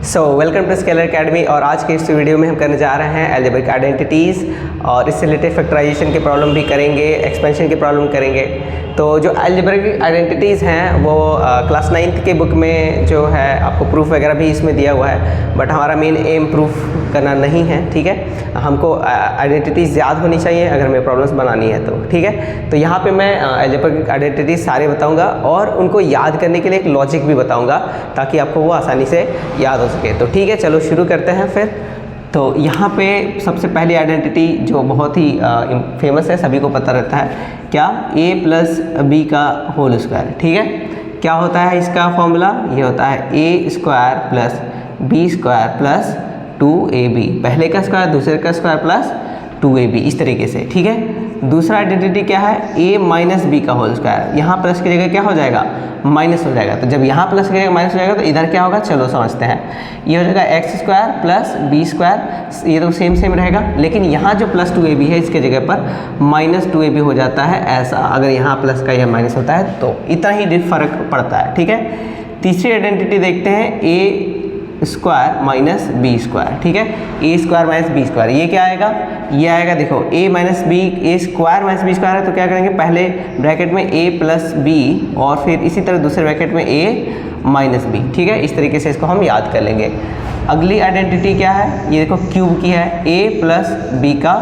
Welcome to scalar academy. और आज के इस वीडियो में हम करने जा रहे हैं अलजेब्रिक आइडेंटिटीज़ और इससे रिलेटेड फैक्टराइजेशन की प्रॉब्लम भी करेंगे, एक्सपेंशन की प्रॉब्लम करेंगे। तो जो अलजेब्रिक आइडेंटिटीज़ हैं वो क्लास 9th के बुक में जो है आपको प्रूफ वगैरह भी इसमें दिया हुआ है, बट हमारा मेन एम प्रूफ करना नहीं है। ठीक है, हमको आइडेंटिटीज़ याद होनी चाहिए अगर हमें प्रॉब्लम्स बनानी है तो। ठीक है, तो यहाँ पे मैं अलजेब्रिक आइडेंटिटीज़ सारे बताऊँगा और उनको याद करने के लिए एक लॉजिक भी बताऊँगा ताकि आपको वो आसानी से याद हो सके। तो ठीक है, चलो शुरू करते हैं फिर। तो यहाँ पे सबसे पहली आइडेंटिटी जो बहुत ही फेमस है, सभी को पता रहता है, क्या a प्लस बी का होल स्क्वायर। ठीक है, क्या होता है इसका फॉर्मूला? ये होता है a square plus b square plus 2ab, पहले का स्क्वायर दूसरे का स्क्वायर प्लस 2ab, इस तरीके से। ठीक है, दूसरा आइडेंटिटी क्या है? a माइनस बी का होल स्क्वायर। यहाँ प्लस की जगह क्या हो जाएगा? माइनस हो जाएगा। तो जब यहाँ प्लस की जगह माइनस हो जाएगा तो इधर क्या होगा? चलो समझते हैं। ये हो जाएगा x square plus b square, ये तो सेम रहेगा, लेकिन यहाँ जो प्लस 2ab है इसके जगह पर माइनस 2ab हो जाता है। ऐसा अगर यहाँ प्लस का यह माइनस होता है तो इतना ही फर्क पड़ता है। ठीक है, तीसरी आइडेंटिटी देखते हैं, a square minus b square. ठीक है, a square minus b square, ये क्या आएगा? ये आएगा, देखो a minus b, a square minus b square है तो क्या करेंगे? पहले ब्रैकेट में ए प्लस बी और फिर इसी तरह दूसरे ब्रैकेट में ए माइनस बी। ठीक है, इस तरीके से इसको हम याद कर लेंगे। अगली आइडेंटिटी क्या है? ये देखो क्यूब की है, ए प्लस बी का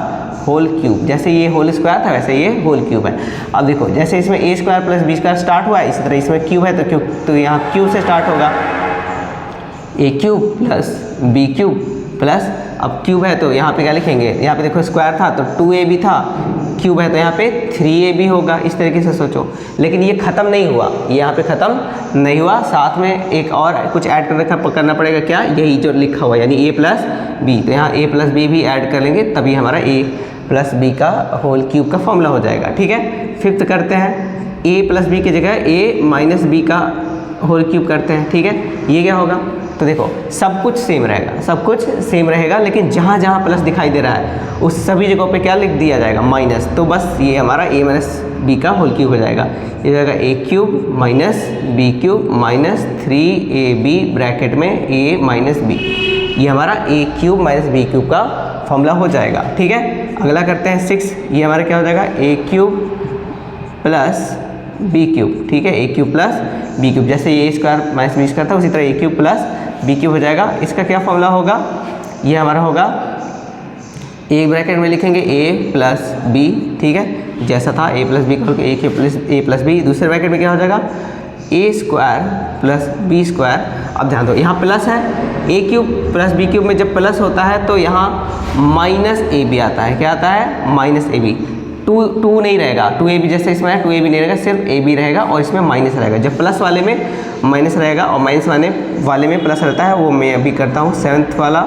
होल क्यूब। जैसे ये होल स्क्वायर था वैसे ये होल क्यूब है। अब देखो जैसे इसमें a square plus b square start हुआ है, इसी तरह इसमें क्यूब है तो यहाँ क्यूब से स्टार्ट होगा, a cube plus b cube plus, अब क्यूब है तो यहाँ पे क्या लिखेंगे? यहाँ पे देखो स्क्वायर था तो 2ab था, क्यूब है तो यहाँ पे 3ab होगा। इस तरीके से सोचो, लेकिन ये ख़त्म नहीं हुआ, ये यहाँ पे ख़त्म नहीं हुआ, साथ में एक और कुछ ऐड करना पड़ेगा। क्या? यही जो लिखा हुआ यानी a प्लस बी, तो यहाँ a प्लस बी भी ऐड कर लेंगे तभी हमारा a प्लस बी का होल क्यूब का फॉर्मूला हो जाएगा। ठीक है, फिफ्थ करते हैं, a प्लस बी की जगह a माइनस बी का होल क्यूब करते हैं। ठीक है, ये क्या होगा? तो देखो सब कुछ सेम रहेगा, सब कुछ सेम रहेगा, लेकिन जहाँ जहाँ प्लस दिखाई दे रहा है उस सभी जगहों पे क्या लिख दिया जाएगा? माइनस। तो बस ये हमारा a माइनस बी का होल क्यूब हो जाएगा। ये हो जाएगा a cube minus b cube minus 3ab bracket में a माइनस बी। ये हमारा a cube minus b cube का फॉर्मूला हो जाएगा। ठीक है, अगला करते हैं 6। ये हमारा क्या हो जाएगा? a cube plus b cube. ठीक है, a cube plus b cube, जैसे ये स्क्वायर माइनस बी स्क्वायर था उसी तरह a cube plus b cube हो जाएगा। इसका क्या फॉर्मूला होगा? ये हमारा होगा, एक ब्रैकेट में लिखेंगे a प्लस बी। ठीक है, जैसा था a प्लस बी का a cube plus a plus b, दूसरे ब्रैकेट में क्या हो जाएगा? a square plus b square. अब ध्यान दो, यहाँ प्लस है, a cube plus b cube में जब प्लस होता है तो यहाँ माइनस ए बी आता है। क्या आता है? Minus a B. टू नहीं रहेगा, 2ab जैसे इसमें है 2ab नहीं रहेगा, सिर्फ ab रहेगा और इसमें माइनस रहेगा। जब प्लस वाले में माइनस रहेगा और माइनस वाले में प्लस रहता है, वो मैं अभी करता हूँ 7th वाला,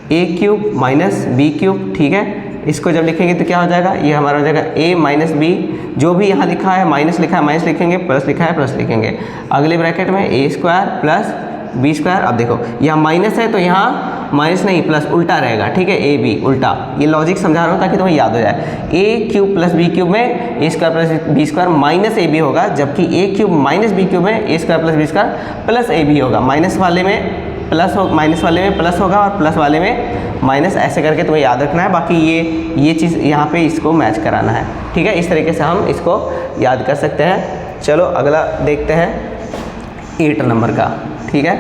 a cube minus b cube. ठीक है, इसको जब लिखेंगे तो क्या हो जाएगा? ये हमारा हो जाएगा a माइनस बी, जो भी यहाँ लिखा है माइनस लिखा है माइनस लिखेंगे, प्लस लिखा है प्लस लिखेंगे। अगले ब्रैकेट में a square plus b square. अब देखो यहाँ माइनस है तो यहाँ माइनस नहीं प्लस उल्टा रहेगा। ठीक है, ए बी उल्टा, ये लॉजिक समझा रहा हूँ ताकि तुम्हें याद हो जाए। A cube plus b cube में a square plus b square minus a b होगा, जबकि a cube minus b cube में a square plus b square plus a b होगा। माइनस वाले में प्लस माइनस वाले में प्लस होगा और प्लस वाले में माइनस, ऐसे करके तुम्हें याद रखना है। बाकी ये चीज़ यहाँ पे इसको मैच कराना है। ठीक है, इस तरीके से हम इसको याद कर सकते हैं। चलो अगला देखते हैं 8 नंबर का। ठीक है,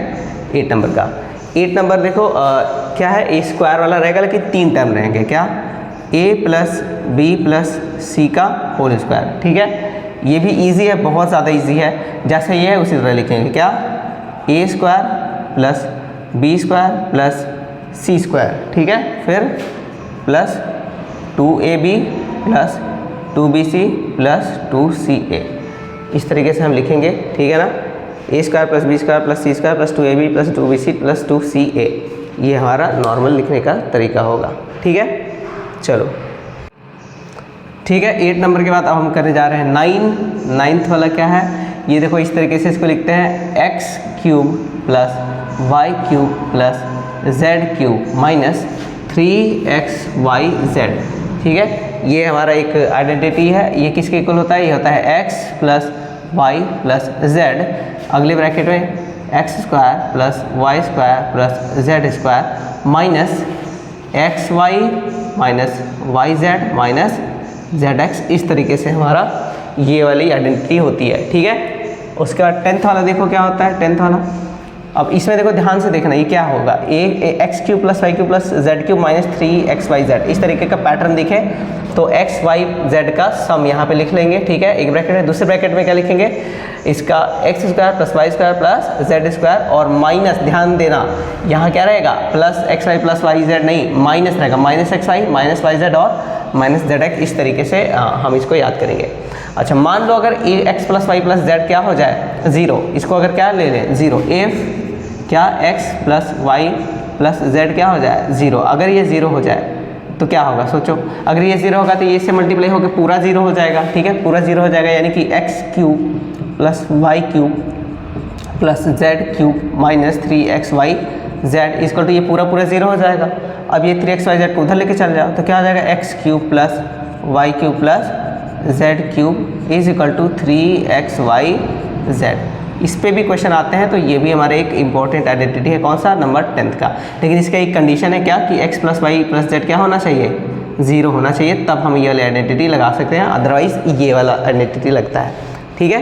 8 नंबर का 8 नंबर देखो क्या है? ए स्क्वायर वाला रहेगा लेकिन 3 टर्म रहेंगे। क्या? a प्लस बी प्लस सी का होल स्क्वायर। ठीक है, ये भी इजी है, बहुत ज़्यादा इजी है। जैसे ये है उसी तरह लिखेंगे। क्या? a square plus b square plus c square. ठीक है, फिर plus 2ab plus 2bc plus 2ca, इस तरीके से हम लिखेंगे। ठीक है ना, a square plus b square plus c square plus 2ab plus 2bc plus 2ca, ये हमारा नॉर्मल लिखने का तरीका होगा। ठीक है, चलो ठीक है। 8 नंबर के बाद अब हम करने जा रहे हैं 9th वाला। क्या है? ये देखो इस तरीके से इसको लिखते हैं, x cube plus Y cube plus Z cube minus 3xyz। ठीक है, ये हमारा एक आइडेंटिटी है। ये किसके इक्वल होता है? ये होता है x plus y plus z. अगले ब्रैकेट में x square plus y square plus z square minus x y minus y z minus z x. इस तरीके से हमारा ये वाली आइडेंटिटी होती है, ठीक है। उसके बाद 10th वाला देखो क्या होता है, 10th वाला। अब इसमें देखो ध्यान से देखना, ये क्या होगा, x cube plus Y cube plus Z cube minus 3xyz। इस तरीके का पैटर्न दिखे तो एक्स वाई जेड का सम यहाँ पे लिख लेंगे, ठीक है, एक ब्रैकेट है। दूसरे ब्रैकेट में क्या लिखेंगे, इसका x square plus y square plus z square और माइनस, ध्यान देना यहाँ क्या रहेगा, plus x y plus y z नहीं, माइनस रहेगा, minus x y minus y z और माइनस जेड एक्स। इस तरीके से हम इसको याद करेंगे। अच्छा, मान लो अगर x plus y plus z क्या हो जाए, 0, इसको अगर क्या ले लें 0, इफ क्या x plus y plus z क्या हो जाए 0। अगर ये 0 हो जाए तो क्या होगा, सोचो, अगर ये 0 होगा तो ये इससे मल्टीप्लाई होकर पूरा 0 हो जाएगा, ठीक है, पूरा 0 हो जाएगा। यानी कि x cube plus Y cube plus Z cube minus 3xy z equal to ये पूरा 0 हो जाएगा। अब ये 3xy जेड को उधर लेके चल जाओ तो क्या हो जाएगा, X cube plus Y cube plus Z cube is equal to 3xy Z. इस पे भी क्वेश्चन आते हैं, तो ये भी हमारे एक इंपॉर्टेंट आइडेंटिटी है, कौन सा, नंबर 10th का। लेकिन इसका एक कंडीशन है क्या, कि x plus y plus z क्या होना चाहिए, 0 होना चाहिए, तब हम ये वाली आइडेंटिटी लगा सकते हैं, अदरवाइज ये वाला आइडेंटिटी लगता है, ठीक है।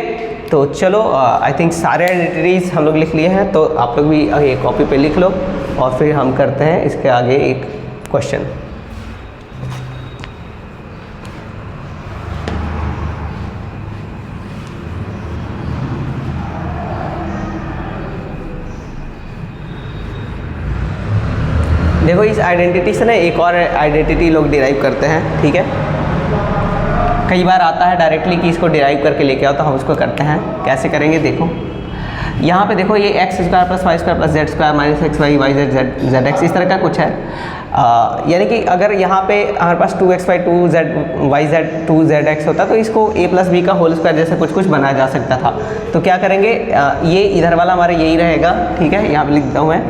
तो चलो, आई थिंक सारे आइडेंटिटीज़ हम लोग लिख लिए हैं, तो आप लोग भी ये कॉपी पे लिख लो और फिर हम करते हैं इसके आगे एक क्वेश्चन। देखो, इस आइडेंटिटी से ना एक और आइडेंटिटी लोग डिराइव करते हैं, ठीक है। कई बार आता है डायरेक्टली कि इसको डिराइव करके लेके आओ, तो हम उसको करते हैं। कैसे करेंगे, देखो यहाँ पे देखो, ये x square plus y square plus z square minus x y y z z x, इस तरह का कुछ है। यानी कि अगर यहाँ पे हमारे पास 2x/2 2z 2zx होता तो इसको a प्लस बी का होल स्क्वायर जैसे कुछ बनाया जा सकता था। तो क्या करेंगे, ये इधर वाला हमारा यही रहेगा, ठीक है, यहाँ पे लिख देता हूँ मैं,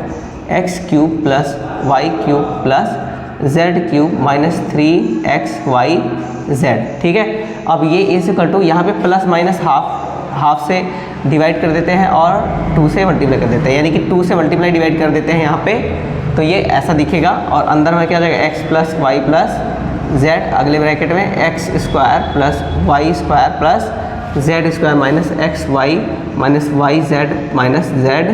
x cube plus Y cube plus Z cube minus 3xy z, ठीक है। अब ये इज इक्वल टू यहाँ पे प्लस माइनस हाफ से डिवाइड कर देते हैं और 2 से मल्टीप्लाई कर देते हैं, यानी कि 2 से मल्टीप्लाई डिवाइड कर देते हैं यहाँ पे, तो ये ऐसा दिखेगा। और अंदर में क्या आ जाएगा, x plus y plus z, अगले ब्रैकेट में x square plus y square plus z square minus x y minus y z minus z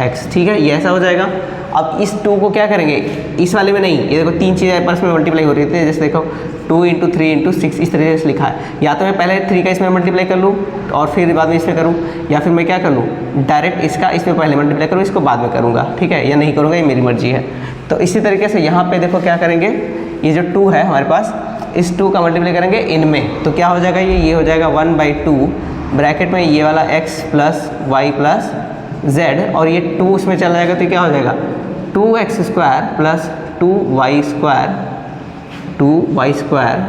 x, ठीक है, ये ऐसा हो जाएगा। अब इस 2 को क्या करेंगे, इस वाले में नहीं, ये देखो 3 चीज़ें आपस में मल्टीप्लाई हो रही थी, जैसे देखो 2 × 3 × 6 इस तरीके से लिखा है। या तो मैं पहले 3 का इसमें मल्टीप्लाई कर लूँ और फिर बाद में इसमें करूँ, या फिर मैं क्या कर लूँ, डायरेक्ट इसका इसमें पहले मल्टीप्लाई करूँ, इसको बाद में करूँगा, ठीक है, या नहीं करूँगा, ये मेरी मर्जी है। तो इसी तरीके से यहाँ पे देखो क्या करेंगे, ये जो 2 है हमारे पास, इस 2 का मल्टीप्लाई करेंगे इनमें, तो क्या हो जाएगा, ये हो जाएगा 1/2 ब्रैकेट में ये वाला x plus y plus z, और ये 2 उसमें चला जाएगा तो क्या हो जाएगा, 2x square plus 2y square 2y square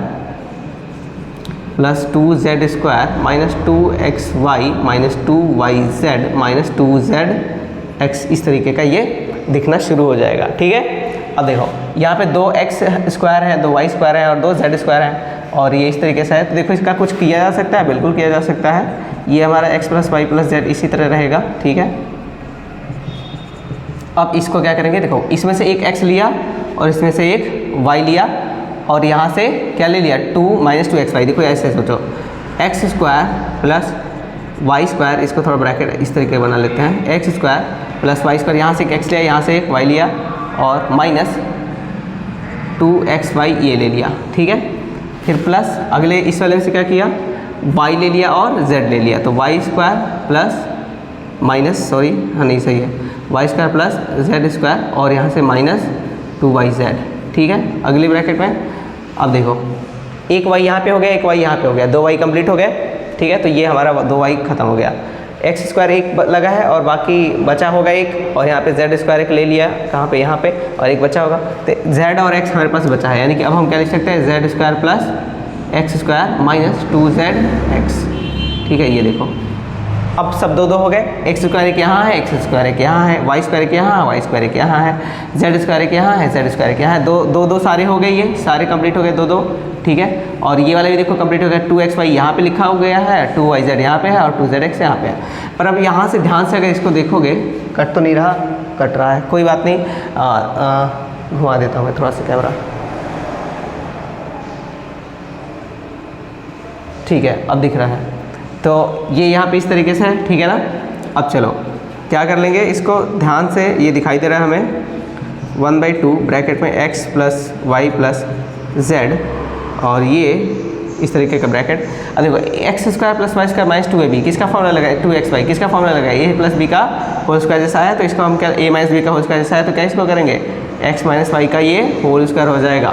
plus 2z square minus 2xy minus 2yz minus 2zx, इस तरीके का ये दिखना शुरू हो जाएगा, ठीक है। अब देखो यहाँ पे 2x स्क्वायर है, 2y स्क्वायर है और 2z स्क्वायर है, और ये इस तरीके से है। तो देखो इसका कुछ किया जा सकता है, बिल्कुल किया जा सकता है। ये हमारा x plus y plus z इसी तरह रहेगा, ठीक है। अब इसको क्या करेंगे, देखो इसमें से एक x लिया और इसमें से एक y लिया, और यहाँ से क्या ले लिया, 2 - 2xy। देखो ऐसे सोचो, x square plus y square, इसको थोड़ा ब्रैकेट इस तरीके बना लेते हैं, x square plus y square, यहाँ से एक x लिया, यहाँ से एक y लिया, और माइनस 2xy ये ले लिया, ठीक है। फिर प्लस अगले इस वाले से क्या किया, y ले लिया और z ले लिया, तो y square plus minus, sorry हाँ नहीं सही है, y square plus z square, और यहाँ से माइनस 2yz, ठीक है, अगली ब्रैकेट में। अब देखो एक y यहाँ पे हो गया, एक y यहाँ पे हो गया, 2y कंप्लीट हो गया, ठीक है। तो ये हमारा 2y खत्म हो गया, एक्स स्क्वायर एक लगा है और बाकी बचा होगा एक, और यहाँ पे जेड स्क्वायर एक ले लिया, कहाँ पे, यहाँ पे, और एक बचा होगा, तो z और x हमारे पास बचा है। यानी कि अब हम क्या लिख सकते हैं, Z square plus x square minus 2zx, ठीक है। ये देखो अब सब 2 हो गए, एक्स स्क्वायर एक यहाँ है, एक्स स्क्वायर एक यहाँ है, वाई स्क्वायर एक यहाँ, वाई स्क्वायर एक यहाँ है, जेड स्क्वायर एक यहाँ है, जेड स्क्वायर एक यहाँ है, 2 सारे हो गए, ये सारे कंप्लीट हो गए 2, ठीक है। और ये वाला भी देखो कंप्लीट हो गया, 2xy यहाँ पे लिखा हो गया है, 2yz यहाँ पे है और 2zx यहाँ पे है। पर अब यहाँ से ध्यान से अगर इसको देखोगे, कट तो नहीं रहा, कट रहा है, कोई बात नहीं, घुमा देता हूँ मैं थोड़ा सा कैमरा, ठीक है, अब दिख रहा है। तो ये यहाँ पे इस तरीके से है, ठीक है ना। अब चलो क्या कर लेंगे, इसको ध्यान से, ये दिखाई दे रहा है हमें 1/2 ब्रैकेट में x plus y plus z, और ये इस तरीके का ब्रैकेट। अब देखो x square plus y square minus 2ab किसका फॉर्मूला लगा है, 2xy किसका फॉर्मूला लगा है, a प्लस बी का होल स्क्वायर जैसा है, तो इसको हम क्या, a माइनस बी का होल स्क्वायर जैसा है, तो क्या इसको करेंगे x माइनस वाई का ये होल स्क्वायर हो जाएगा,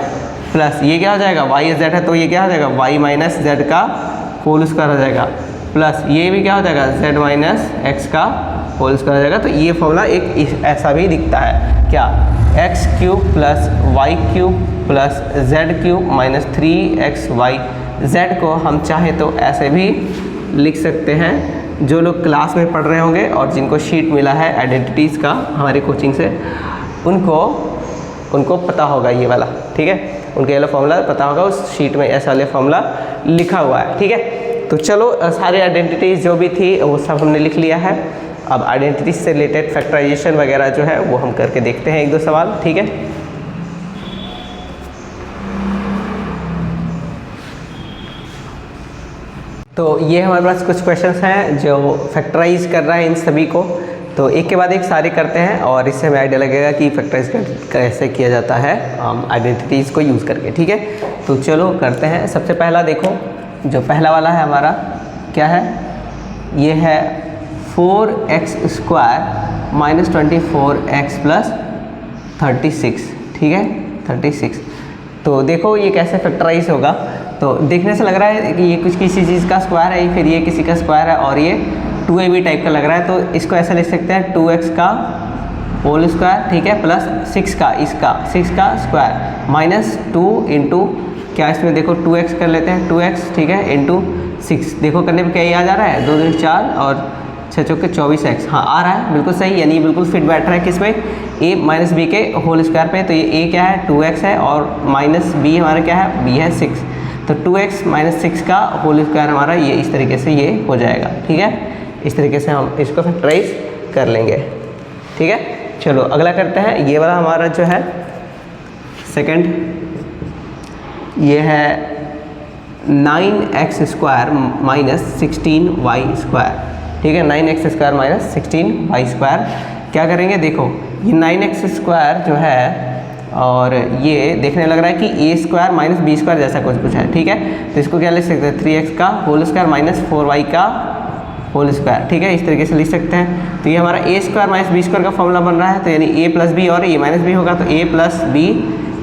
प्लस ये क्या हो जाएगा, y z है तो ये क्या हो जाएगा, y माइनस जेड का होल स्क्वायर हो जाएगा, प्लस ये भी क्या हो जाएगा, z माइनस एक्स का होल स्क्वायर हो जाएगा। तो ये फॉर्मूला एक ऐसा भी दिखता है, क्या, x cube plus Y cube plus Z cube minus 3xy। z को हम चाहे तो ऐसे भी लिख सकते हैं, जो लोग क्लास में पढ़ रहे होंगे और जिनको शीट मिला है आइडेंटिटीज़ का हमारी कोचिंग से, उनको पता होगा ये वाला, ठीक है, उनके ये वाला फॉर्मूला पता होगा, उस शीट में ऐसा वाला फॉर्मूला लिखा हुआ है, ठीक है। तो चलो सारे आइडेंटिटीज़ जो भी थी वो सब हमने लिख लिया है। अब आइडेंटिटीज से रिलेटेड फैक्टराइजेशन वगैरह जो है वो हम करके देखते हैं 1-2 सवाल, ठीक है। तो ये हमारे पास कुछ क्वेश्चंस हैं जो फैक्टराइज कर रहा है इन सभी को, तो एक के बाद एक सारे करते हैं और इससे हमें आइडिया लगेगा कि फैक्टराइज कैसे किया जाता है आइडेंटिटीज़ को यूज़ करके, ठीक है। तो चलो करते हैं। सबसे पहला देखो, जो पहला वाला है हमारा क्या है, ये है 4x square minus 24x plus 36, ठीक है, 36। तो देखो ये कैसे फैक्टराइज होगा, तो देखने से लग रहा है कि ये कुछ किसी चीज़ का स्क्वायर है, फिर ये किसी का स्क्वायर है और ये 2ab टाइप का लग रहा है, तो इसको ऐसा लिख सकते हैं 2x का होल स्क्वायर, ठीक है, प्लस 6 का स्क्वायर माइनस 2 इंटू क्या, इसमें देखो 2x कर लेते हैं, 2x, ठीक है, इंटू 6, देखो करने पे क्या ये आ जा रहा है, 2 दूनी 4 और 6 चौके 24x, हाँ आ रहा है, बिल्कुल सही, यानी बिल्कुल फिट बैठ रहा है किस में, a माइनस बी के होल स्क्वायर पे। तो ये a क्या है, 2x है, और माइनस b हमारा क्या है, b है 6, तो 2x माइनस 6 का होल स्क्वायर हमारा ये इस तरीके से ये हो जाएगा, ठीक है। इस तरीके से हम इसको फैक्टराइज कर लेंगे, ठीक है। चलो अगला करते हैं, ये वाला हमारा जो है सेकंड, ये है 9x square minus 16y square, ठीक है, 9x square minus 16y square. क्या करेंगे, देखो ये 9x स्क्वायर जो है और ये देखने लग रहा है कि a square minus b square जैसा कुछ है, ठीक है। तो इसको क्या लिख सकते हैं, 3x का होल स्क्वायर माइनस 4y का होल स्क्वायर, ठीक है, इस तरीके से लिख सकते हैं। तो ये हमारा a square minus b square का फॉर्मूला बन रहा है, तो यानी a प्लस बी और a माइनस बी होगा, तो a प्लस बी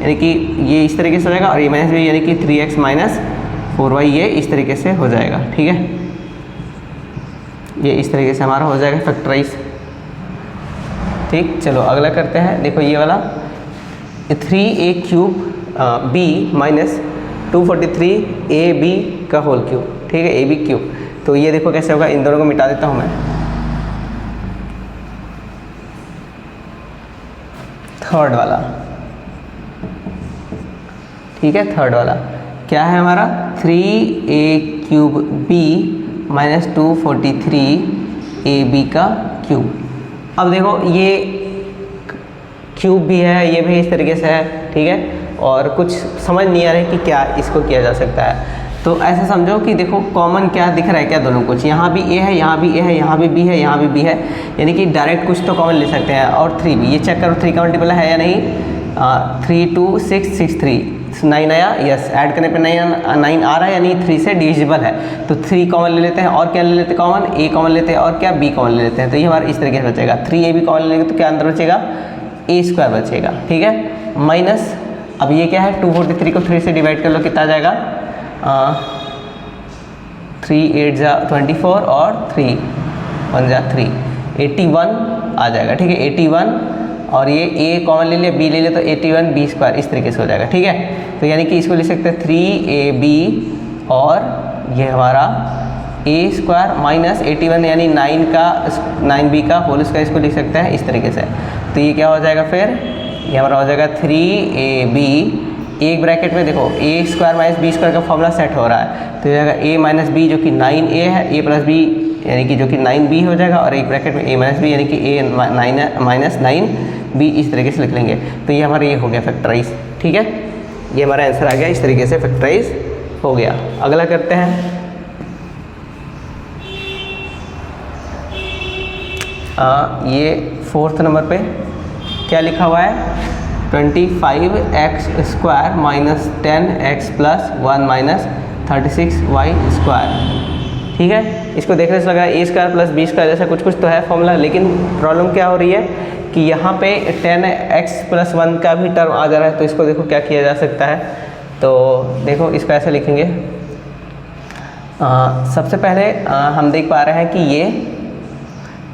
यानी कि ये इस तरीके से हो जाएगा, और a माइनस बी यानी कि 3x माइनस 4y ये इस तरीके से हो जाएगा, ठीक है। ये इस तरीके से हमारा हो जाएगा फैक्टराइज, ठीक। चलो अगला करते हैं, देखो ये वाला 3a cube b minus 243ab का होल क्यूब, ठीक है, ab क्यूब। तो ये देखो कैसे होगा, इन दोनों को मिटा देता हूँ मैं। थर्ड वाला, ठीक है, थर्ड वाला क्या है हमारा, 3a cube b minus 243ab का क्यूब। अब देखो ये क्यूब भी है, ये भी इस तरीके से है, ठीक है, और कुछ समझ नहीं आ रहा है कि क्या इसको किया जा सकता है। तो ऐसा समझो कि देखो कॉमन क्या दिख रहा है, क्या दोनों कुछ, यहाँ भी a है, यहाँ भी a है, यहाँ भी b है, यहाँ भी b है, यानी कि डायरेक्ट कुछ तो कॉमन ले सकते हैं। और 3b, ये चेक करो 3 का मल्टीपल है या नहीं, 3 2 6 6 3 9 आया, यस, ऐड करने पे 9 आ रहा है, यानी 3 से डिविजिबल है। तो 3 कॉमन ले लेते हैं, और क्या ले लेते हैं कॉमन, a कॉमन लेते हैं, और क्या b कॉमन ले लेते हैं। तो ये हमारा इस तरीके से बचेगा, 3ab कॉमन लेंगे तो क्या अंदर बचेगा, a स्क्वायर बचेगा, ठीक है, माइनस, अब ये क्या है, 243 को 3 से डिवाइड कर लो, कितना आ जाएगा, 3 8 जा 24 और 3 1 जा 3, 81 आ जाएगा, ठीक है, 81, और ये a कॉमन ले लिया, b ले लिया, तो 81 b स्क्वायर इस तरीके से हो जाएगा, ठीक है। तो यानी कि इसको लिख सकते हैं 3ab, और ये हमारा a स्क्वायर माइनस 81 यानी 9b का होल स्क्वायर, इसको लिख सकते हैं इस तरीके से। तो ये क्या हो जाएगा फिर, ये हमारा हो जाएगा 3ab एक ब्रैकेट में देखो ए स्क्वायर माइनस बी स्क्वायर का फॉर्मूला सेट हो रहा है, तो ये जाएगा ए माइनस बी जो कि 9a है, ए प्लस बी यानी कि जो कि 9b हो जाएगा, और एक ब्रैकेट में a माइनस बी यानी कि a माइनस 9b, इस तरीके से लिख लेंगे। तो ये हमारा ये हो गया फैक्टराइज। ठीक है, ये हमारा आंसर आ गया, इस तरीके से फैक्टराइज हो गया। अगला करते हैं, ये 4th नंबर पे क्या लिखा हुआ है, 25x square minus 10x plus 1 minus 36y square. ठीक है, इसको देखने से लग रहा है a square plus b square जैसा कुछ तो है फॉर्मूला, लेकिन प्रॉब्लम क्या हो रही है कि यहाँ पे 10x प्लस 1 का भी टर्म आ जा रहा है। तो इसको देखो क्या किया जा सकता है, तो देखो इसको ऐसे लिखेंगे। सबसे पहले हम देख पा रहे हैं कि ये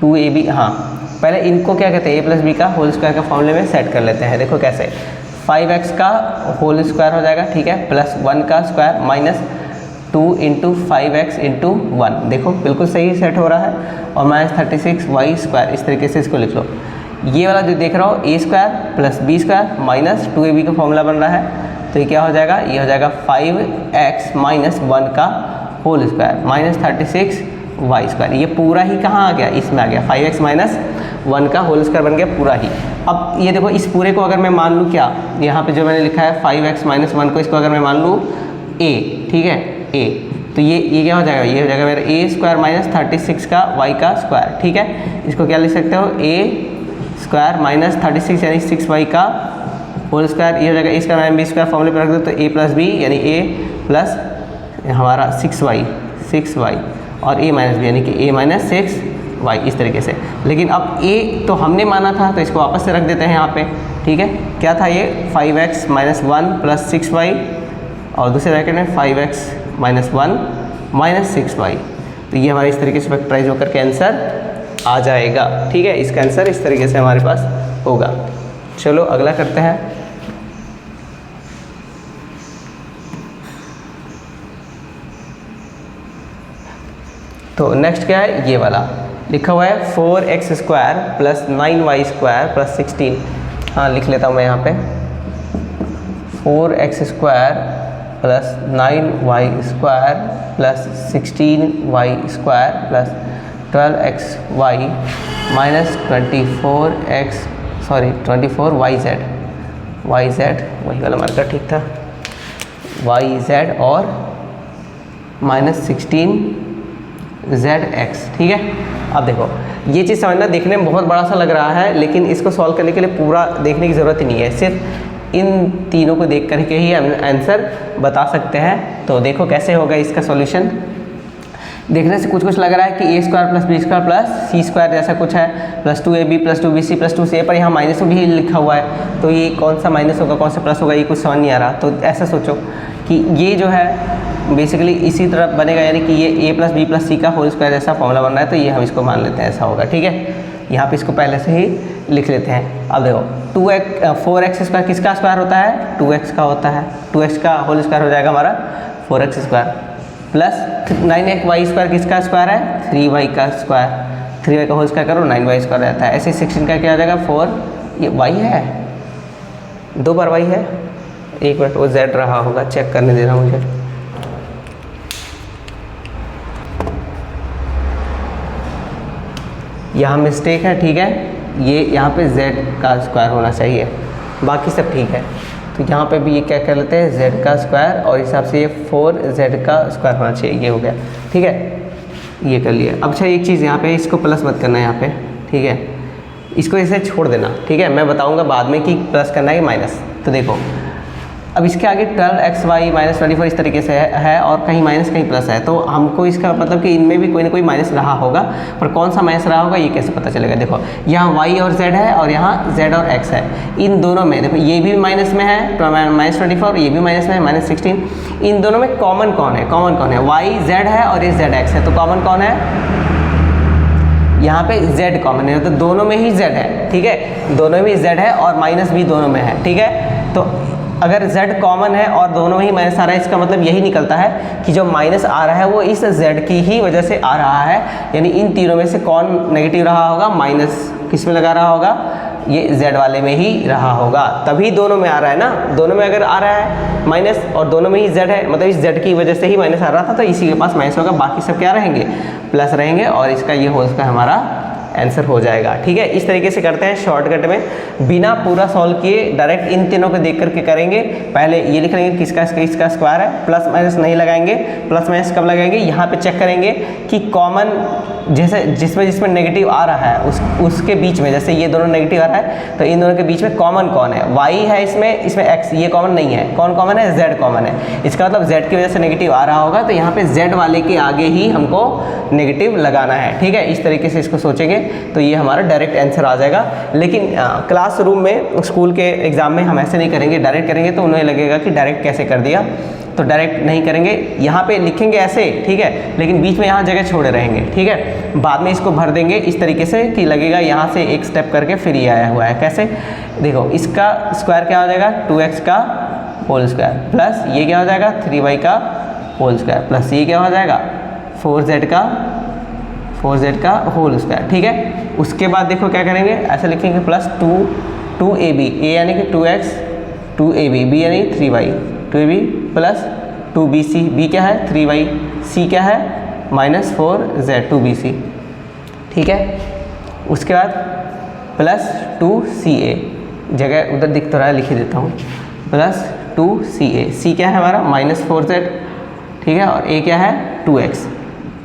2ab, हाँ पहले इनको क्या कहते हैं, a प्लस बी का होल स्क्वायर का फॉर्मूले में सेट कर लेते हैं। देखो कैसे, 5x का होल स्क्वायर हो जाएगा, ठीक है, प्लस 1 का square minus 2 into 5x into 1, देखो बिल्कुल सही सेट हो रहा है, और माइनस 36y स्क्वायर, इस तरीके से इसको लिख लो। ये वाला जो देख रहा हो a square plus b square minus 2ab का फॉर्मूला बन रहा है, तो ये क्या हो जाएगा, ये हो जाएगा 5x माइनस 1 का whole square minus 36y square. ये पूरा ही कहाँ आ गया, इसमें आ गया, 5x माइनस 1 का होल स्क्वायर बन गया पूरा ही। अब ये देखो, इस पूरे को अगर मैं मान लूँ क्या, यहाँ पे जो मैंने लिखा है 5x माइनस 1 को, इसको अगर मैं मान लूँ a, ठीक है a, तो ये क्या हो जाएगा, ये हो जाएगा मेरा a स्क्वायर माइनस 36 का y का स्क्वायर। ठीक है, इसको क्या लिख सकते हो, a स्क्वायर माइनस 36 यानी 6y का होल स्क्वायर, ये हो जाएगा a square minus b square, फॉर्मूले पर रख दो तो a प्लस b यानी a प्लस हमारा 6y और a माइनस बी यानी कि a माइनस 6y, इस तरीके से। लेकिन अब a तो हमने माना था, तो इसको वापस से रख देते हैं यहाँ पे। ठीक है, क्या था ये, 5x माइनस 1 प्लस 6y, और दूसरे ब्रैकेट में 5x माइनस 1 माइनस 6y। तो ये हमारे इस तरीके से फैक्टराइज होकर के आंसर आ जाएगा। ठीक है, इसका आंसर इस तरीके से हमारे पास होगा। चलो अगला करते हैं। तो नेक्स्ट क्या है, ये वाला लिखा हुआ है 4x square plus 9y square plus 16। हाँ लिख लेता हूँ मैं यहाँ पे, 4x square plus 9y square plus 16y square plus 12xy minus 24yz, वही वाला मार्कर ठीक था, yz और माइनस 16zx। ठीक है, अब देखो ये चीज़ समझना, देखने में बहुत बड़ा सा लग रहा है, लेकिन इसको सॉल्व करने के लिए पूरा देखने की ज़रूरत ही नहीं है, सिर्फ इन तीनों को देख करके ही हम आंसर बता सकते हैं। तो देखो कैसे होगा इसका सॉल्यूशन। देखने से कुछ लग रहा है कि a square plus b square plus c square जैसा कुछ है, plus 2ab plus 2bc plus 2ca, पर यहाँ माइनस भी लिखा हुआ है, तो ये कौन सा माइनस होगा कौन सा प्लस होगा, ये कुछ समझ नहीं आ रहा। तो ऐसा सोचो कि ये जो है बेसिकली इसी तरह बनेगा, यानी कि ये a प्लस बी प्लस सी का होल स्क्वायर जैसा फॉर्मूला बन रहा है, तो ये हम इसको मान लेते हैं ऐसा होगा। ठीक है, यहाँ पे इसको पहले से ही लिख लेते हैं। अब देखो 4x स्क्वायर किसका स्क्वायर होता है, 2x का होता है, 2x का होल स्क्वायर हो जाएगा हमारा 4x square, plus 9y square किसका स्क्वायर है, 3y का स्क्वायर, 3y का होल स्क्वायर करो 9y स्क्वायर रहता है। ऐसे 16 का क्या हो जाएगा 4, ये y है, 2 बार y है, एक मिनट वो z रहा होगा, चेक करने देना मुझे। यहाँ मिस्टेक है, ठीक है, ये यहाँ पे z का स्क्वायर होना चाहिए, बाकी सब ठीक है। तो यहाँ पे भी ये क्या कर लेते हैं, z का स्क्वायर, और हिसाब से ये 4z का स्क्वायर होना चाहिए, ये हो गया। ठीक है, ये कर लिया। अब अच्छा एक चीज़ यहाँ पे, इसको प्लस मत करना यहाँ पे, ठीक है, इसको ऐसे छोड़ देना। ठीक है, मैं बताऊँगा बाद में कि प्लस करना है कि माइनस। तो देखो अब इसके आगे 12xy माइनस 24 इस तरीके से है, और कहीं माइनस कहीं प्लस है, तो हमको इसका मतलब कि इनमें भी कोई ना कोई माइनस रहा होगा, पर कौन सा माइनस रहा होगा ये कैसे पता चलेगा। देखो यहाँ y और z है, और यहाँ z और x है, इन दोनों में देखो ये भी माइनस में है माइनस 24, ये भी माइनस में है माइनस 16। इन दोनों में कॉमन कौन है, y z है और ये zx है, तो कॉमन कौन है, यहाँ पे z कॉमन है, तो दोनों में ही z है। ठीक है, दोनों में z है और माइनस भी दोनों में है। ठीक है, तो अगर z कॉमन है और दोनों में ही माइनस आ रहा है, इसका मतलब यही निकलता है कि जो माइनस आ रहा है वो इस z की ही वजह से आ रहा है, यानी इन तीनों में से कौन नेगेटिव रहा होगा, माइनस किस में लगा रहा होगा, ये z वाले में ही रहा होगा, तभी दोनों में आ रहा है ना। दोनों में अगर आ रहा है माइनस और दोनों में ही z है, मतलब इस z की वजह से ही माइनस आ रहा था, तो इसी के पास माइनस होगा, बाकी सब क्या रहेंगे, प्लस रहेंगे, और इसका ये होल स्क्वायर हमारा आंसर हो जाएगा। ठीक है, इस तरीके से करते हैं शॉर्टकट में, बिना पूरा सॉल्व किए डायरेक्ट इन तीनों को देख करके करेंगे। पहले ये लिख लेंगे किसका इसका स्क्वायर है, प्लस माइनस नहीं लगाएंगे, प्लस माइनस कब लगाएंगे, यहाँ पे चेक करेंगे कि कॉमन जैसे जिसमें नेगेटिव आ रहा है उसके बीच में, जैसे ये दोनों नेगेटिव आ रहा है तो इन दोनों के बीच में कॉमन कौन है, y है इसमें x, ये कॉमन नहीं है, कौन कॉमन है, z कॉमन है। इसका मतलब z की वजह से नेगेटिव आ रहा होगा, तो यहाँ पे z वाले के आगे ही हमको नेगेटिव लगाना है। ठीक है, इस तरीके से इसको सोचेंगे तो ये हमारा डायरेक्ट आंसर आ जाएगा। लेकिन क्लासरूम में, स्कूल के एग्जाम में हम ऐसे नहीं करेंगे, डायरेक्ट करेंगे तो उन्हें लगेगा कि डायरेक्ट कैसे कर दिया, तो डायरेक्ट नहीं करेंगे, यहाँ पे लिखेंगे ऐसे, ठीक है, लेकिन बीच में यहाँ जगह छोड़े रहेंगे। ठीक है, बाद में इसको भर देंगे इस तरीके से कि लगेगा यहाँ से एक स्टेप करके फिर ये आया हुआ है। कैसे, देखो इसका स्क्वायर क्या हो जाएगा, 2x का होल स्क्वायर, प्लस ये क्या हो जाएगा, 3y का होल स्क्वायर, प्लस ये क्या हो जाएगा, 4z का होल स्क्वायर। ठीक है, उसके बाद देखो क्या करेंगे, ऐसे लिखेंगे प्लस 2ab, a यानी कि 2x, 2ab, b यानी 3y, 2ab plus 2bc, b क्या है 3y, c क्या है माइनस 4z, 2bc। ठीक है, उसके बाद प्लस 2ca, जगह उधर दिख तो रहा है, लिख ही देता हूँ, प्लस 2ca, c क्या है हमारा माइनस 4z, ठीक है, और a क्या है 2x।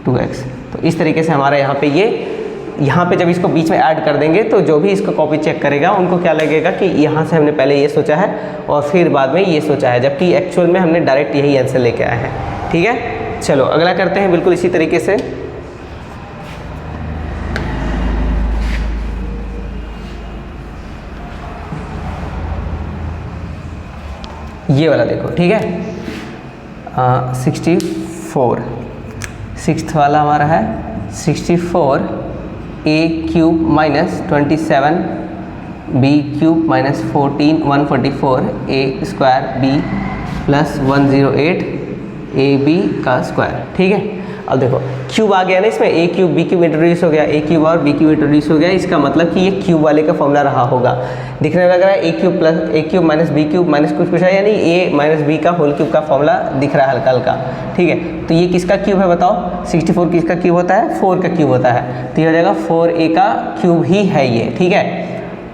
तो इस तरीके से हमारा यहाँ पे जब इसको बीच में ऐड कर देंगे तो जो भी इसको कॉपी चेक करेगा उनको क्या लगेगा कि यहाँ से हमने पहले ये सोचा है और फिर बाद में ये सोचा है, जबकि एक्चुअल में हमने डायरेक्ट यही आंसर लेके आए हैं। ठीक है, चलो अगला करते हैं बिल्कुल इसी तरीके से। ये वाला देखो, ठीक है, 64, सिक्स्थ वाला हमारा है 64 a cube minus 27 b cube minus 144 a square b plus 108 a b का स्क्वायर। ठीक है, अब देखो क्यूब आ गया ना इसमें, a cube b cube introduce हो गया, a क्यूब और b क्यूब इंट्रोड्यूस हो गया, इसका मतलब कि ये क्यूब वाले का फॉर्मूला रहा होगा। दिखने लग रहा है a cube plus a cube minus b cube minus कुछ है, यानी a माइनस b का होल क्यूब का फॉर्मूला दिख रहा है हल्का हल्का। ठीक है, तो ये किसका क्यूब है बताओ, 64 किसका क्यूब होता है, 4 का क्यूब होता है, तो ये हो जाएगा 4a का क्यूब ही है ये। ठीक है,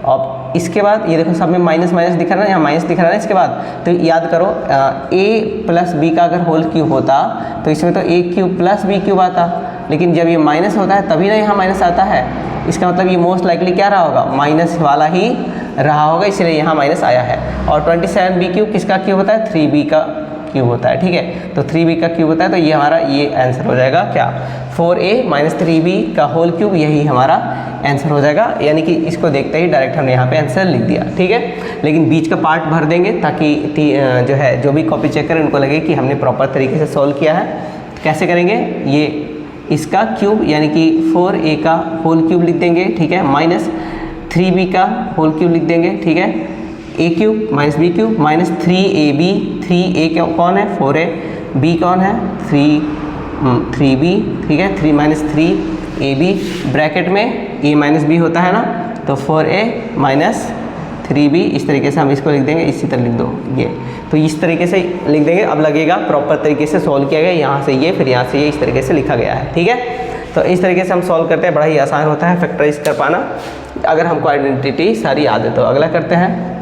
अब इसके बाद ये देखो सब में माइनस माइनस दिख रहा है ना, यहाँ माइनस दिख रहा है ना, इसके बाद तो याद करो a प्लस b का अगर होल क्यूब होता तो इसमें तो a cube plus b cube आता, लेकिन जब ये माइनस होता है तभी ना यहाँ माइनस आता है, इसका मतलब ये मोस्ट लाइकली क्या रहा होगा, माइनस वाला ही रहा होगा, इसलिए यहाँ माइनस आया है। और 27b क्यूब किसका क्यूब होता है, 3b का क्यूब होता है। ठीक है, तो 3b का क्यूब होता है, तो ये हमारा ये आंसर हो जाएगा क्या, 4a माइनस 3b का होल क्यूब, यही हमारा आंसर हो जाएगा। यानी कि इसको देखते ही डायरेक्ट हमने यहाँ पे आंसर लिख दिया। ठीक है, लेकिन बीच का पार्ट भर देंगे ताकि जो है जो भी कॉपी चेक करें उनको लगे कि हमने प्रॉपर तरीके से सॉल्व किया है। कैसे करेंगे, ये इसका क्यूब यानी कि 4a का होल क्यूब लिख देंगे, ठीक है, माइनस 3b का होल क्यूब लिख देंगे, ठीक है, a cube minus b cube minus 3ab, 3a कौन है 4a, b कौन है 3b, ठीक है, 3 माइनस 3ab, ब्रैकेट में a माइनस b होता है ना, तो 4a माइनस 3b, इस तरीके से हम इसको लिख देंगे, इसी तरह लिख दो ये, तो इस तरीके से लिख देंगे। अब लगेगा प्रॉपर तरीके से सॉल्व किया गया, यहाँ से ये फिर यहाँ से ये, इस तरीके से लिखा गया है। ठीक है, तो इस तरीके से हम सॉल्व करते हैं, बड़ा ही आसान होता है फैक्टराइज कर पाना अगर हमको आइडेंटिटी सारी याद है तो। अगला करते हैं,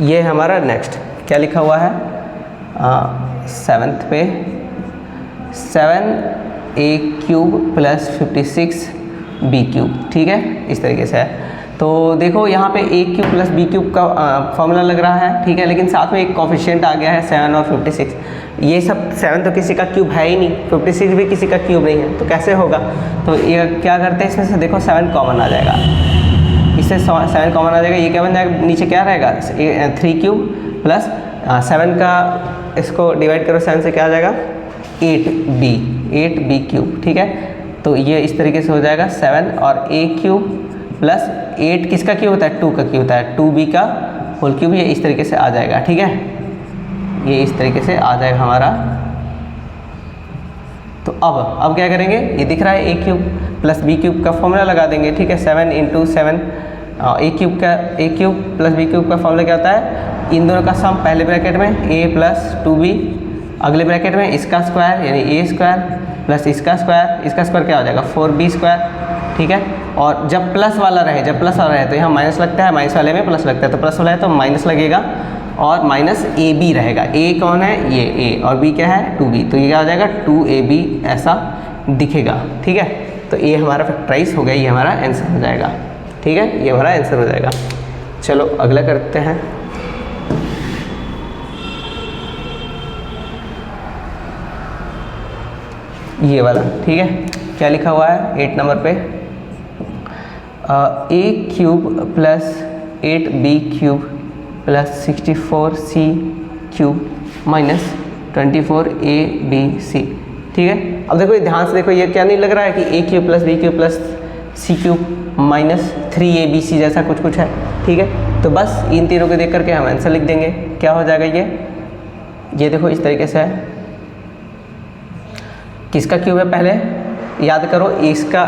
ये हमारा नेक्स्ट क्या लिखा हुआ है, 7th पे 7a cube plus 56b cube. ठीक है, इस तरीके से है। तो देखो यहाँ पे a cube plus b cube का फॉर्मूला लग रहा है, ठीक है, लेकिन साथ में एक कोफिशिएंट आ गया है 7 और 56। ये सब 7 तो किसी का क्यूब है ही नहीं, 56 भी किसी का क्यूब नहीं है, तो कैसे होगा। तो ये क्या करते हैं, इसमें से देखो 7 कॉमन आ जाएगा, इससे 7 कॉमन आ जाएगा, ये क्या बन जाएगा, नीचे क्या रहेगा 3 क्यूब प्लस 7 का इसको डिवाइड करो 7 से, क्या आ जाएगा 8b क्यूब। ठीक है, तो ये इस तरीके से हो जाएगा 7 और a क्यूब प्लस 8 किसका क्यूब होता है, 2 का क्यूब होता है, 2b का होल क्यूब, ये इस तरीके से आ जाएगा। ठीक है, ये इस तरीके से आ जाएगा हमारा तो अब क्या करेंगे, ये दिख रहा है ए क्यूब प्लस बी क्यूब का फॉर्मूला लगा देंगे, ठीक है। 7 × 7 ए क्यूब प्लस बी क्यूब का फॉर्मूला क्या होता है, इन दोनों का सम पहले ब्रैकेट में a प्लस 2b, अगले ब्रैकेट में इसका स्क्वायर यानी a स्क्वायर प्लस इसका स्क्वायर क्या हो जाएगा 4b स्क्वायर, ठीक है। और जब प्लस वाला रहे तो यहाँ माइनस लगता है, माइनस वाले में प्लस लगता है, तो प्लस वाला है तो माइनस लगेगा और माइनस ए बी रहेगा। ए कौन है, ये ए, और बी क्या है 2b, तो ये क्या हो जाएगा 2ab ऐसा दिखेगा, ठीक है। तो ये हमारा फैक्टराइज हो गया, ये हमारा आंसर हो जाएगा, ठीक है, ये हमारा आंसर हो जाएगा। चलो अगला करते हैं। ये वाला, ठीक है, क्या लिखा हुआ है 8 नंबर पे, a cube plus 8b cube plus 64c cube minus 24abc, ठीक है। अब देखो ध्यान से देखो, ये क्या नहीं लग रहा है कि a cube plus b cube plus c cube minus 3abc जैसा कुछ है, ठीक है। तो बस इन तीनों को देख करके हम आंसर लिख देंगे। क्या हो जाएगा ये देखो इस तरीके से है। किसका क्यूब है, पहले याद करो इसका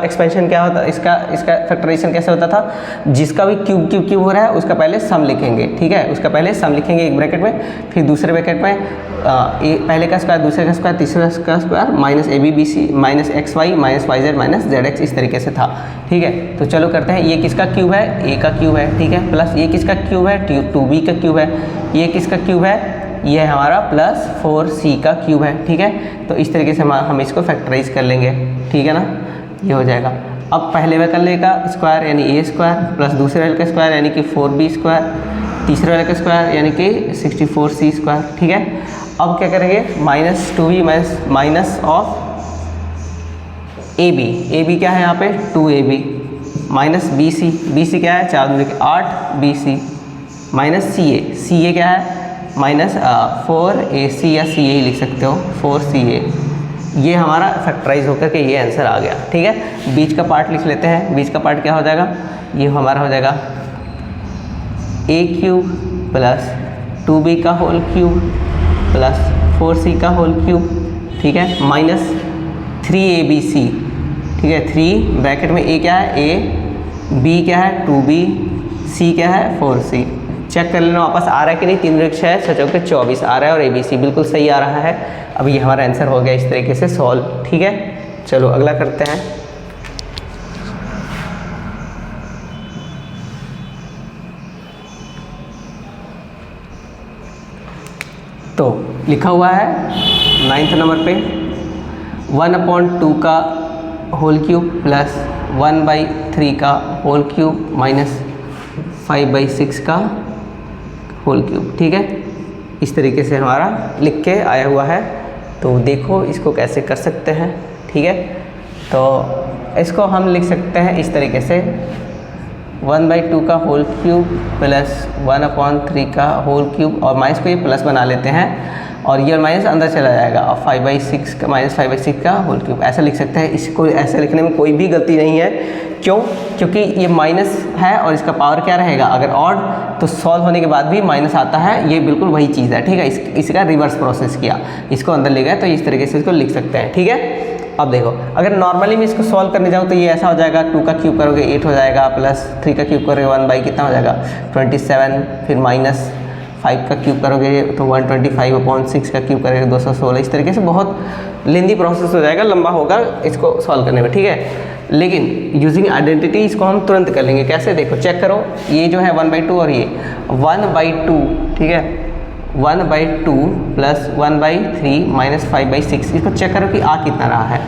एक्सपेंशन क्या होता है, इसका फैक्टराइजेशन कैसे होता था, जिसका भी क्यूब हो रहा है उसका पहले सम लिखेंगे, ठीक है। उसका पहले सम लिखेंगे एक ब्रैकेट में, फिर दूसरे ब्रैकेट में पहले का स्क्वायर, दूसरे का स्क्वायर, तीसरे का square minus abc minus xy minus yz minus zx, इस तरीके से था, ठीक है। तो चलो करते हैं, ये किसका क्यूब है, a का क्यूब है, ठीक है, प्लस ये किसका क्यूब है 2b का क्यूब है, ये किसका क्यूब है, ये हमारा प्लस 4c का क्यूब है, ठीक है। तो इस तरीके से हम इसको फैक्टराइज कर लेंगे, ठीक है ना, ये हो जाएगा। अब पहले वाले का स्क्वायर यानी a स्क्वायर प्लस दूसरे वाले का स्क्वायर यानी कि 4b स्क्वायर, तीसरे वाले का स्क्वायर यानी कि 64c स्क्वायर, ठीक है। अब क्या करेंगे, minus 2b minus of ab क्या है यहाँ पे 2ab माइनस bc क्या है 4 दूनी 8 bc माइनस ca क्या है माइनस 4ac या ca ही लिख सकते हो 4ca। ये हमारा फैक्टराइज होकर के ये आंसर आ गया, ठीक है। बीच का पार्ट लिख लेते हैं, बीच का पार्ट क्या हो जाएगा, ये हमारा हो जाएगा a क्यूब प्लस 2b का होल क्यूब प्लस 4c का होल क्यूब, ठीक है, माइनस 3abc, ठीक है। 3 ब्रैकेट में a क्या है a, b क्या है 2b, c क्या है 4c। चेक कर लेना वापस आ रहा है कि नहीं, 3 × 6 = 24 आ रहा है और abc बिल्कुल सही आ रहा है। अब ये हमारा आंसर हो गया इस तरीके से सॉल्व, ठीक है। चलो अगला करते हैं। तो लिखा हुआ है 9th नंबर पे 1/2 का होल क्यूब प्लस 1/3 का होल क्यूब माइनस 5/6 का होल क्यूब, ठीक है। इस तरीके से हमारा लिख के आया हुआ है। तो देखो इसको कैसे कर सकते हैं, ठीक है। तो इसको हम लिख सकते हैं इस तरीके से 1/2 का होल क्यूब प्लस 1/3 का होल क्यूब, और माइनस को ये प्लस बना लेते हैं और ये माइनस अंदर चला जाएगा, और 5/6 का माइनस 5/6 का होल क्यूब ऐसा लिख सकते हैं। इसको ऐसे लिखने में कोई भी गलती नहीं है, क्यों, क्योंकि ये माइनस है और इसका पावर क्या रहेगा, अगर ऑड तो सॉल्व होने के बाद भी माइनस आता है, ये बिल्कुल वही चीज़ है, ठीक है। इसका रिवर्स प्रोसेस किया, इसको अंदर ले गए, तो इस तरीके से इसको लिख सकते हैं, ठीक है। अब देखो अगर नॉर्मली मैं इसको सॉल्व करने जाऊँ तो ये ऐसा हो जाएगा, 2 का क्यूब करोगे 8 हो जाएगा, प्लस 3 का क्यूब करोगे 1 कितना हो जाएगा 27, फिर माइनस 5 का क्यूब करोगे तो 125/6 का क्यूब करोगे 216। इस तरीके से बहुत लेंदी प्रोसेस हो जाएगा, लंबा होगा इसको सॉल्व करने में, ठीक है। लेकिन यूजिंग आइडेंटिटी इसको हम तुरंत कर लेंगे। कैसे, देखो चेक करो, ये जो है 1/2 और ये 1/2, ठीक है, 1/2 प्लस 1/3 माइनस 5/6, इसको चेक करो कि आ कितना रहा है,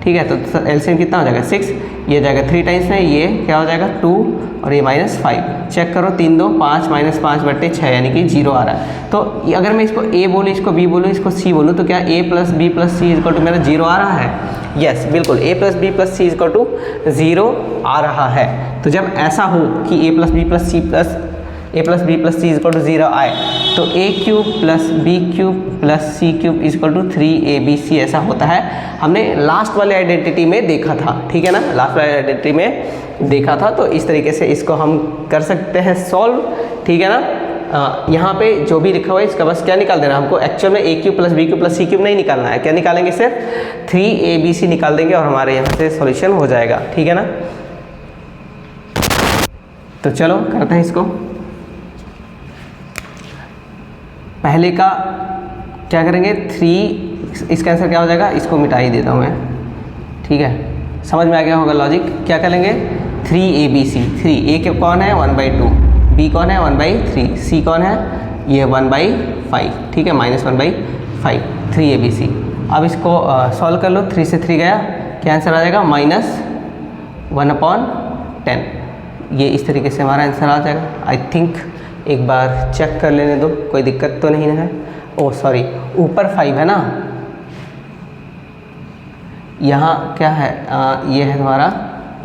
ठीक है। तो एलसीएम कितना हो जाएगा 6, ये जाएगा 3 टाइम्स में, ये क्या हो जाएगा 2 और ये -5। चेक करो 3 2 5 -5/6 यानी कि 0 आ रहा है। तो अगर मैं इसको a बोलूँ, इसको b बोलूँ, इसको c बोलूँ, तो क्या a + b + c = मेरा 0 आ रहा है। यस बिल्कुल, a + b + c = 0 आ रहा है। तो जब ऐसा हो कि a + b + c = 0 आए, तो a cube plus b cube plus c cube = 3abc ऐसा होता है। हमने लास्ट वाले आइडेंटिटी में देखा था, ठीक है ना, लास्ट वाले आइडेंटिटी में देखा था। तो इस तरीके से इसको हम कर सकते हैं सॉल्व, ठीक है ना। यहाँ पे जो भी लिखा हुआ है इसका बस क्या निकाल देना हमको, एक्चुअल में a cube plus b cube plus c cube नहीं निकालना है, क्या निकालेंगे सिर्फ 3abc निकाल देंगे और हमारे यहाँ से सॉल्यूशन हो जाएगा, ठीक है ना। तो चलो करते हैं इसको। पहले का क्या करेंगे, 3, इसका आंसर क्या हो जाएगा, इसको मिटा ही देता हूँ मैं, ठीक है, समझ में आ गया होगा लॉजिक। क्या करेंगे 3abc, 3 ए के कौन है 1/2, बी कौन है 1/3, सी कौन है ये 1/5, ठीक है, -1/5, 3abc। अब इसको सॉल्व कर लो, 3 से 3 गया, क्या आंसर आ जाएगा -1/10। ये इस तरीके से हमारा आंसर आ जाएगा। आई थिंक एक बार चेक कर लेने दो, कोई दिक्कत तो नहीं है। ओह सॉरी, ऊपर 5 है ना, यहाँ क्या है ये है तुम्हारा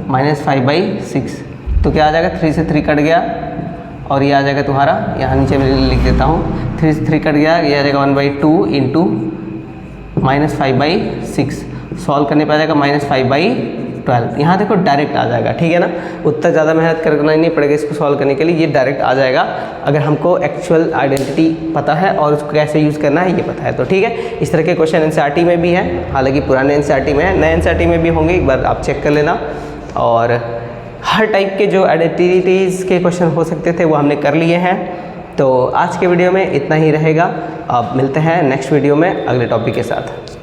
-5/6, तो क्या आ जाएगा 3 से 3 कट गया और ये आ जाएगा तुम्हारा, यहाँ नीचे मैं लिख देता हूँ, 3 से 3 कट गया, ये आ जाएगा 1/2 इंटू -5/6, सॉल्व करने पर आ जाएगा -5/12। यहाँ देखो डायरेक्ट आ जाएगा, ठीक है ना, उतना ज़्यादा मेहनत करना ही नहीं पड़ेगा इसको सॉल्व करने के लिए, ये डायरेक्ट आ जाएगा अगर हमको एक्चुअल आइडेंटिटी पता है और उसको कैसे यूज़ करना है ये पता है तो, ठीक है। इस तरह के क्वेश्चन एनसीईआरटी में भी है, हालांकि पुराने एनसीईआरटी में है, नए एनसीईआरटी में भी होंगे, एक बार आप चेक कर लेना। और हर टाइप के जो आइडेंटिटीज़ के क्वेश्चन हो सकते थे वो हमने कर लिए हैं। तो आज के वीडियो में इतना ही रहेगा, अब मिलते हैं नेक्स्ट वीडियो में अगले टॉपिक के साथ।